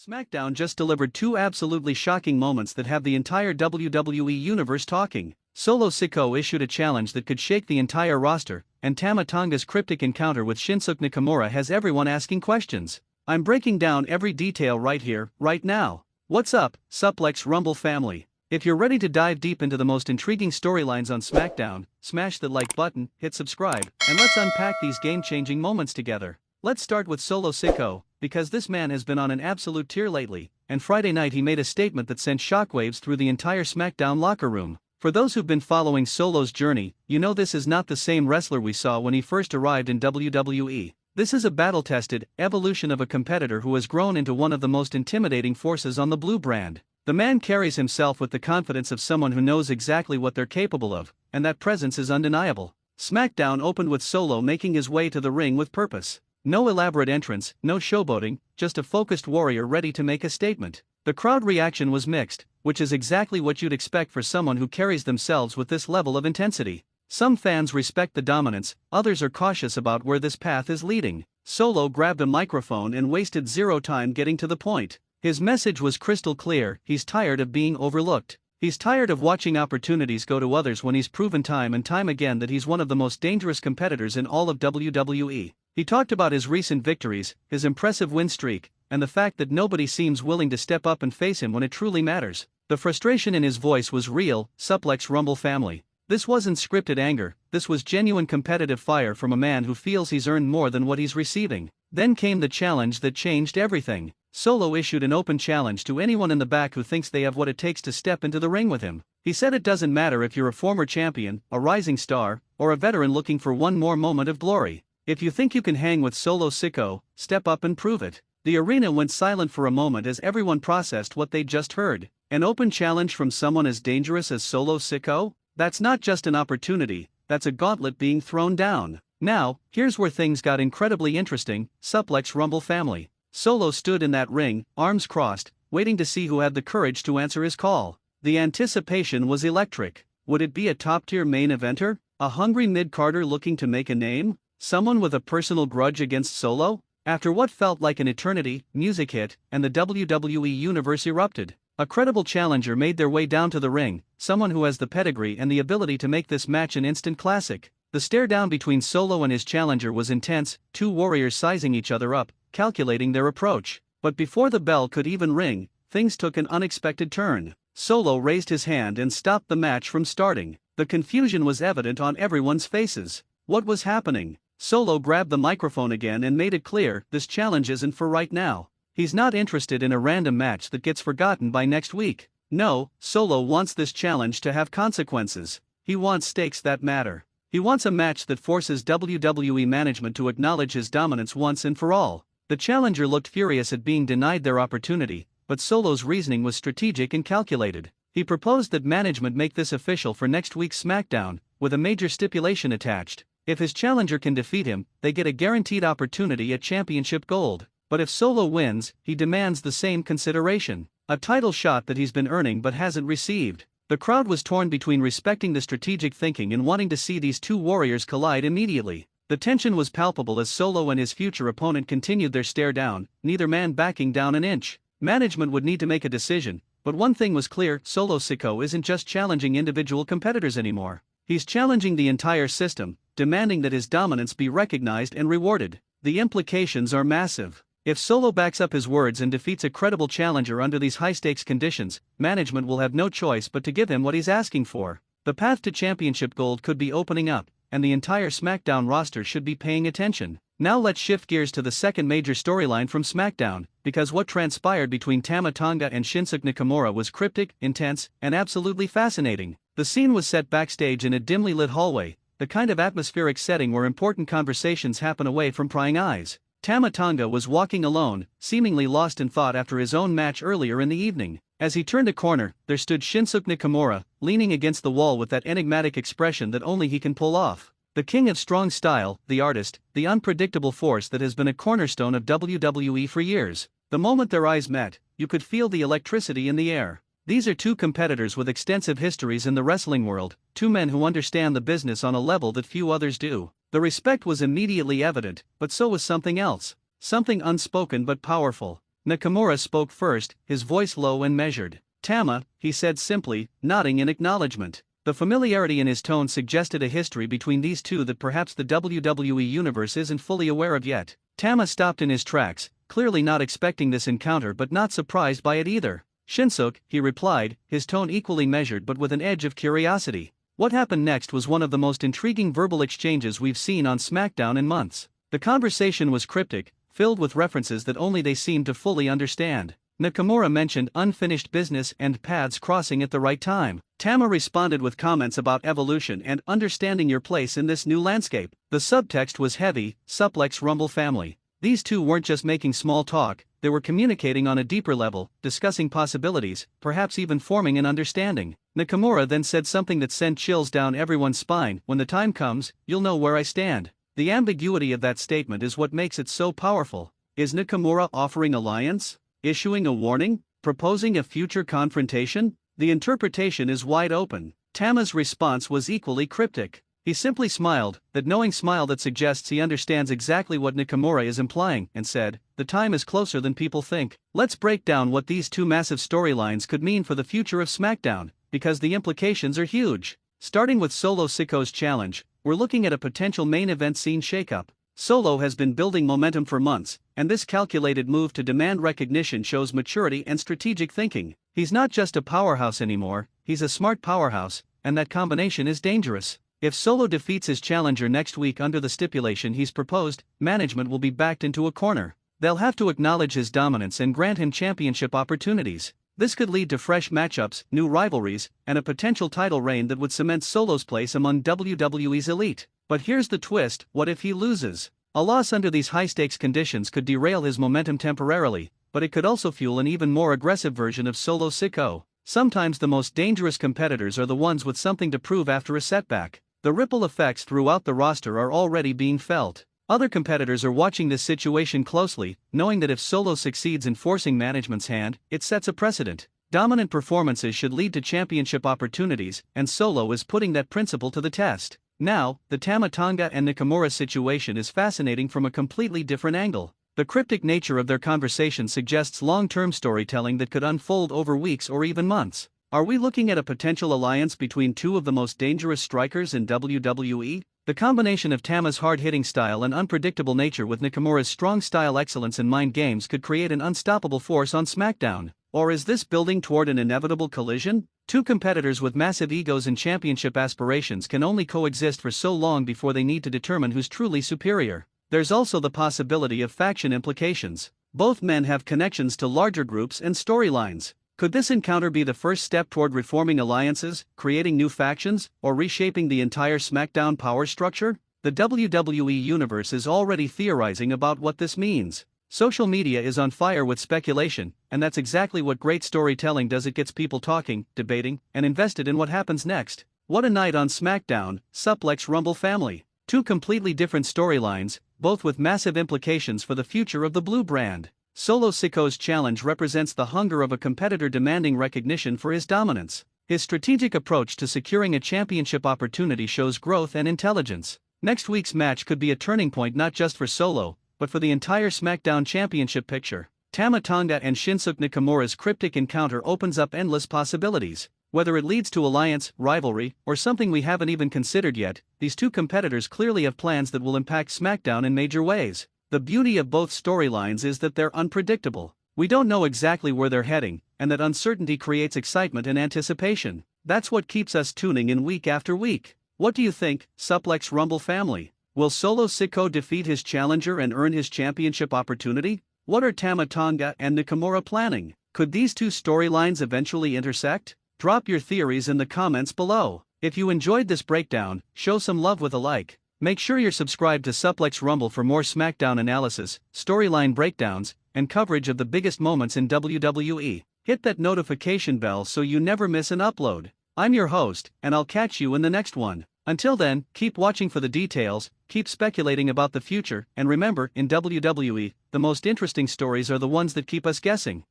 SmackDown just delivered two absolutely shocking moments that have the entire WWE universe talking. Solo Sikoa issued a challenge that could shake the entire roster, and Tamatanga's cryptic encounter with Shinsuke Nakamura has everyone asking questions. I'm breaking down every detail right here, right now. What's up, Suplex Rumble family? If you're ready to dive deep into the most intriguing storylines on SmackDown, smash the like button, hit subscribe, and let's unpack these game-changing moments together. Let's start with Solo Sikoa, because this man has been on an absolute tear lately, and Friday night he made a statement that sent shockwaves through the entire SmackDown locker room. For those who've been following Solo's journey, you know this is not the same wrestler we saw when he first arrived in WWE. This is a battle-tested evolution of a competitor who has grown into one of the most intimidating forces on the blue brand. The man carries himself with the confidence of someone who knows exactly what they're capable of, and that presence is undeniable. SmackDown opened with Solo making his way to the ring with purpose. No elaborate entrance, no showboating, just a focused warrior ready to make a statement. The crowd reaction was mixed, which is exactly what you'd expect for someone who carries themselves with this level of intensity. Some fans respect the dominance, others are cautious about where this path is leading. Solo grabbed a microphone and wasted zero time getting to the point. His message was crystal clear: he's tired of being overlooked. He's tired of watching opportunities go to others when he's proven time and time again that he's one of the most dangerous competitors in all of WWE. He talked about his recent victories, his impressive win streak, and the fact that nobody seems willing to step up and face him when it truly matters. The frustration in his voice was real. Suplex Rumble family. This wasn't scripted anger, this was genuine competitive fire from a man who feels he's earned more than what he's receiving. Then came the challenge that changed everything. Solo issued an open challenge to anyone in the back who thinks they have what it takes to step into the ring with him. He said it doesn't matter if you're a former champion, a rising star, or a veteran looking for one more moment of glory. If you think you can hang with Solo Sikoa, step up and prove it. The arena went silent for a moment as everyone processed what they'd just heard. An open challenge from someone as dangerous as Solo Sikoa? That's not just an opportunity, that's a gauntlet being thrown down. Now, here's where things got incredibly interesting. Suplex Rumble family. Solo stood in that ring, arms crossed, waiting to see who had the courage to answer his call. The anticipation was electric. Would it be a top-tier main eventer? A hungry mid-carder looking to make a name? Someone with a personal grudge against Solo? After what felt like an eternity, music hit, and the WWE universe erupted. A credible challenger made their way down to the ring, someone who has the pedigree and the ability to make this match an instant classic. The stare-down between Solo and his challenger was intense, two warriors sizing each other up, calculating their approach. But before the bell could even ring, things took an unexpected turn. Solo raised his hand and stopped the match from starting. The confusion was evident on everyone's faces. What was happening? Solo grabbed the microphone again and made it clear, this challenge isn't for right now. He's not interested in a random match that gets forgotten by next week. No, Solo wants this challenge to have consequences. He wants stakes that matter. He wants a match that forces WWE management to acknowledge his dominance once and for all. The challenger looked furious at being denied their opportunity, but Solo's reasoning was strategic and calculated. He proposed that management make this official for next week's SmackDown, with a major stipulation attached. If his challenger can defeat him, they get a guaranteed opportunity at Championship Gold. But if Solo wins, he demands the same consideration. A title shot that he's been earning but hasn't received. The crowd was torn between respecting the strategic thinking and wanting to see these two warriors collide immediately. The tension was palpable as Solo and his future opponent continued their stare down, neither man backing down an inch. Management would need to make a decision, but one thing was clear: Solo Sikoa isn't just challenging individual competitors anymore. He's challenging the entire system, demanding that his dominance be recognized and rewarded. The implications are massive. If Solo backs up his words and defeats a credible challenger under these high-stakes conditions, management will have no choice but to give him what he's asking for. The path to Championship Gold could be opening up, and the entire SmackDown roster should be paying attention. Now let's shift gears to the second major storyline from SmackDown, because what transpired between Tamatanga and Shinsuke Nakamura was cryptic, intense, and absolutely fascinating. The scene was set backstage in a dimly lit hallway, the kind of atmospheric setting where important conversations happen away from prying eyes. Tamatanga was walking alone, seemingly lost in thought after his own match earlier in the evening. As he turned a corner, there stood Shinsuke Nakamura, leaning against the wall with that enigmatic expression that only he can pull off. The king of strong style, the artist, the unpredictable force that has been a cornerstone of WWE for years. The moment their eyes met, you could feel the electricity in the air. These are two competitors with extensive histories in the wrestling world, two men who understand the business on a level that few others do. The respect was immediately evident, but so was something else. Something unspoken but powerful. Nakamura spoke first, his voice low and measured. "Tama," he said simply, nodding in acknowledgement. The familiarity in his tone suggested a history between these two that perhaps the WWE Universe isn't fully aware of yet. Tama stopped in his tracks, clearly not expecting this encounter but not surprised by it either. "Shinsuke," he replied, his tone equally measured but with an edge of curiosity. What happened next was one of the most intriguing verbal exchanges we've seen on SmackDown in months. The conversation was cryptic, filled with references that only they seemed to fully understand. Nakamura mentioned unfinished business and paths crossing at the right time. Tama responded with comments about evolution and understanding your place in this new landscape. The subtext was heavy: Suplex Rumble family. These two weren't just making small talk, they were communicating on a deeper level, discussing possibilities, perhaps even forming an understanding. Nakamura then said something that sent chills down everyone's spine: "When the time comes, you'll know where I stand." The ambiguity of that statement is what makes it so powerful. Is Nakamura offering alliance? Issuing a warning? Proposing a future confrontation? The interpretation is wide open. Tama's response was equally cryptic. He simply smiled, that knowing smile that suggests he understands exactly what Nakamura is implying, and said, "The time is closer than people think." Let's break down what these two massive storylines could mean for the future of SmackDown, because the implications are huge. Starting with Solo Siko's challenge, we're looking at a potential main event scene shakeup. Solo has been building momentum for months, and this calculated move to demand recognition shows maturity and strategic thinking. He's not just a powerhouse anymore, he's a smart powerhouse, and that combination is dangerous. If Solo defeats his challenger next week under the stipulation he's proposed, management will be backed into a corner. They'll have to acknowledge his dominance and grant him championship opportunities. This could lead to fresh matchups, new rivalries, and a potential title reign that would cement Solo's place among WWE's elite. But here's the twist: what if he loses? A loss under these high-stakes conditions could derail his momentum temporarily, but it could also fuel an even more aggressive version of Solo Siko. Sometimes the most dangerous competitors are the ones with something to prove after a setback. The ripple effects throughout the roster are already being felt. Other competitors are watching this situation closely, knowing that if Solo succeeds in forcing management's hand, it sets a precedent. Dominant performances should lead to championship opportunities, and Solo is putting that principle to the test. Now, the Tamatanga and Nakamura situation is fascinating from a completely different angle. The cryptic nature of their conversation suggests long-term storytelling that could unfold over weeks or even months. Are we looking at a potential alliance between two of the most dangerous strikers in WWE? The combination of Tama's hard-hitting style and unpredictable nature with Nakamura's strong style excellence and mind games could create an unstoppable force on SmackDown. Or is this building toward an inevitable collision? Two competitors with massive egos and championship aspirations can only coexist for so long before they need to determine who's truly superior. There's also the possibility of faction implications. Both men have connections to larger groups and storylines. Could this encounter be the first step toward reforming alliances, creating new factions, or reshaping the entire SmackDown power structure? The WWE Universe is already theorizing about what this means. Social media is on fire with speculation, and that's exactly what great storytelling does. It gets people talking, debating, and invested in what happens next. What a night on SmackDown, Suplex Rumble family. Two completely different storylines, both with massive implications for the future of the Blue brand. Solo Siko's challenge represents the hunger of a competitor demanding recognition for his dominance. His strategic approach to securing a championship opportunity shows growth and intelligence. Next week's match could be a turning point not just for Solo, but for the entire SmackDown championship picture. Tamatanga and Shinsuke Nakamura's cryptic encounter opens up endless possibilities. Whether it leads to alliance, rivalry, or something we haven't even considered yet, these two competitors clearly have plans that will impact SmackDown in major ways. The beauty of both storylines is that they're unpredictable. We don't know exactly where they're heading, and that uncertainty creates excitement and anticipation. That's what keeps us tuning in week after week. What do you think, Suplex Rumble family? Will Solo Siko defeat his challenger and earn his championship opportunity? What are Tamatanga and Nakamura planning? Could these two storylines eventually intersect? Drop your theories in the comments below. If you enjoyed this breakdown, show some love with a like. Make sure you're subscribed to Suplex Rumble for more SmackDown analysis, storyline breakdowns, and coverage of the biggest moments in WWE. Hit that notification bell so you never miss an upload. I'm your host, and I'll catch you in the next one. Until then, keep watching for the details, keep speculating about the future, and remember, in WWE, the most interesting stories are the ones that keep us guessing.